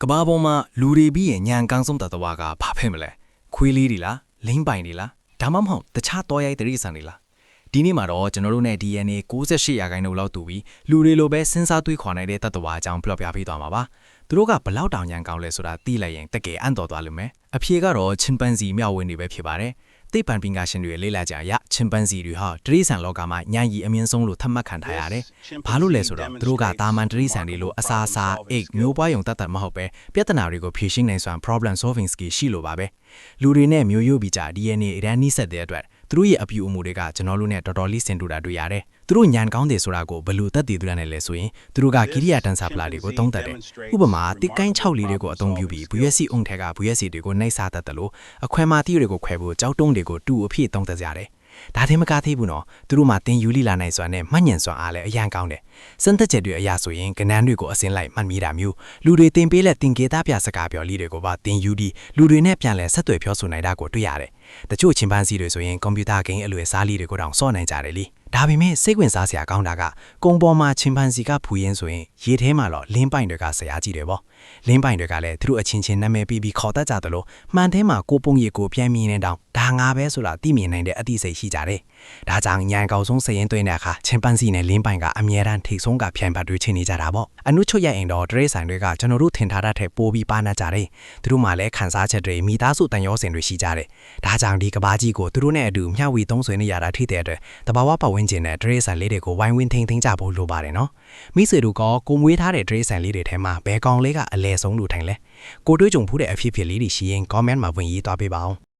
ကဘာပေါ်မှာလူတွေပြီးရင်ညံကောင်းဆုံးတတဝါကဘာဖြစ်မလဲခွေးလေးတွေလားလိမ့်ပိုင်တွေလားဒါမှမဟုတ်တခြားတော်ရိုက်တရိษံတွေလားဒီနေ့မှာတော့ကျွန်တော်တို့နဲ့ DNA 68ရာခိုင်နှုန်းလောက်တူပြီးလူတွေလိုပဲစဉ်းစားတွေးခွာနိုင်တဲ့တတဝါအကြောင်းပြောပြပေးသွားမှာပါသူတို့ကဘလောက်တောင်ညံကောင်းလဲဆိုတာသိလိုက်ရင်တကယ်အံ့တော်သွားလိမ့်မယ်အဖြေကတော့ချင်ပန်စီမျှဝေနေပဲဖြစ်ပါတယ်သိပ္ပံပညာရှင်တွေလေ့လာကြရချင်ပန်စီတွေဟာတရိษံလောကမှာညံရီအမြင့်ဆုံးလို့သတ်မှတ်ခံထားရတယ်။ဘာလို့လဲဆိုတော့သူတို့ကတာမန်တရိษံတွေလိုအစာအစာအိတ်မျိုးပွားယုံတတ်မဟုတ်ပဲပြဿနာတွေကိုဖြေရှင်းနိုင်စွမ်း problem solving skill ရှိလို့ပါပဲ။လူတွေနဲ့မျိုးရိုးပြီးကြ DNA အရန်နီးစက်တဲ့အတွက်သူတို့ရဲ့အပြုအမူတွေကကျွန်တော်တို့နဲ့တော်တော်လေးဆင်တူတာတွေ့ရတယ်။သူတို့ညံကောင်းတယ်ဆိုတာကိုဘယ်လိုသက်သေသူရနဲ့လဲဆိုရင်သူတို့ကကိရိယာတန်ဆာပလာတွေကိုသုံးတတ်တယ်။ဥပမာတစ်ကိုင်း6လေးတွေကိုအသုံးပြုပြီးဘူးရက်စီအုံထက်ကဘူးရက်စီတွေကိုနှိပ်စားတတ်တယ်လို့အခွဲမာတီတွေကိုခွဲဖို့ကြောက်တုံးတွေကိုတူအဖြစ်သုံးတတ်ကြတယ်။ဒါတင်မကသေးဘူးနော်သူတို့မှတင်ယူလိလာနိုင်စွာနဲ့မှတ်ညံစွာအားလည်းအရန်ကောင်းတယ်။စံသက်ချက်တွေအရာဆိုရင်ကနန်းတွေကိုအစင်းလိုက်မှတ်မိတာမျိုးလူတွေတင်ပေးလက်တင်ကေတာပြစကားပြောလေးတွေကိုပါတင်ယူပြီးလူတွေနဲ့ပြန်လဲဆက်သွယ်ပြောဆိုနိုင်တာကိုတွေ့ရတယ်။တချို့ချင်ပန်စီတွေဆိုရင်ကွန်ပျူတာဂိမ်းအလွယ်စားလေးတွေကိုတောင်စော့နိုင်ကြတယ်လေ။ဒါပေမဲ့စိတ်ဝင်စားစရာကောင်းတာကကုံပေါ်မှာချင်ပန်စီကဖူရင်းဆိုရင်ရေထဲမှာတော့လင်းပိုင်တွေကဆရာကြီးတွေပေါ့လင်းပိုင်တွေကလည်းသူတို့အချင်းချင်းနာမည်ပြီးခေါ်တတ်ကြသလိုမှန်ထဲမှာကိုပုံရီကိုပြန်မြင်နေတောင်ဒါငါပဲဆိုတာသိမြင်နိုင်တဲ့အသိစိတ်ရှိကြတယ်ဒါကြောင့်ညံကောက်ဆုံးစရင်သွင်းတဲ့အခါချင်ပန်စီနဲ့လင်းပိုင်ကအမြဲတမ်းထိတ်ဆုံးကဖြန့်ပတ်တွေးချနေကြတာပေါ့အနုချွတ်ရရင်တော့တရိษံတွေကကျွန်တော်တို့ထင်ထားတဲ့ထက်ပိုပြီးပါနာကြတယ်သူတို့မှလည်းခံစားချက်တွေမိသားစုတန်ရောစင်တွေရှိကြတယ်ဒါကြောင့်ဒီကဘာကြီးကိုသူတို့နဲ့အတူမျှဝေသုံးဆွေနေရတာထိတဲ့အတွက်တဘာဝပတ်ဝန်းကျင်နဲ့တရိษံလေးတွေကိုဝိုင်းဝန်းထိန်းသိမ်းကြဖို့လိုပါတယ်နော်မိစေတို့ကကိုမွေးထားတဲ့တရိษံလေးတွေထဲမှာဘယ်ကောင်လေးကအလဲဆုံးလို့ထိုင်လဲကိုတွေးကြုံဖူးတဲ့အဖြစ်ဖြစ်လေးတွေရှိရင် comment မှာဝင်ရေးသွားပေးပါအောင်